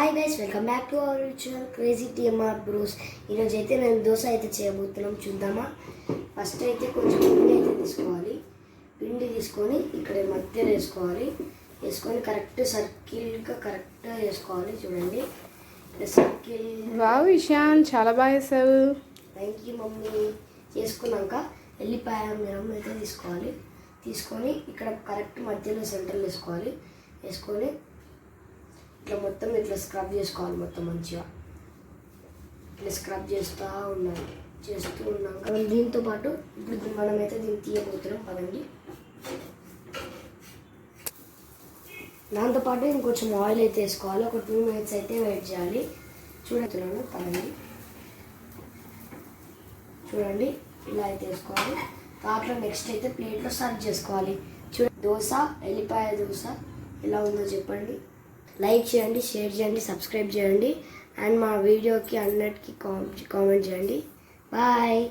Hi guys, welcome back to our channel crazy TMR bros. ఈరోజు అయితే నేను దోశ అయితే చేయబోతున్నాం, చూద్దామా. ఫస్ట్ అయితే కొంచెం పిండి అయితే తీసుకోవాలి. పిండి తీసుకొని ఇక్కడ మధ్యలో వేసుకొని కరెక్ట్ సర్కిల్గా కరెక్ట్గా వేసుకోవాలి. చూడండి, సర్కిల్. వావ్ ఇషాన్, చాలా బాగా వేసావు. Thank you mummy. చేసుకున్నాక ఎల్లిపాయ మిరం అయితే తీసుకొని ఇక్కడ కరెక్ట్ మధ్యలో సెంటర్లో వేసుకొని ఇట్లా మొత్తం ఇట్లా స్క్రబ్ చేసుకోవాలి. మొత్తం మంచిగా ఇట్లా స్క్రబ్ చేస్తూ ఉన్నాక దీంతో పాటు ఇప్పుడు మనమైతే దీన్ని తీయబోతున్నాం పదండి. దాంతోపాటు ఇంకొంచెం ఆయిల్ అయితే వేసుకోవాలి. ఒక 2 minutes అయితే వెయిట్ చేయాలి. చూడుతున్నాను పదండి. చూడండి, ఇలా అయితే వేసుకోవాలి. దాంట్లో నెక్స్ట్ అయితే ప్లేట్లో సర్వ్ చేసుకోవాలి. దోశ, ఎల్లిపాయ దోశ ఎలా ఉందో చెప్పండి. లైక్ చేయండి, షేర్ చేయండి, సబ్స్క్రైబ్ చేయండి. అండ్ మా వీడియోకి అన్నిటికీ కామెంట్ చేయండి. బాయ్.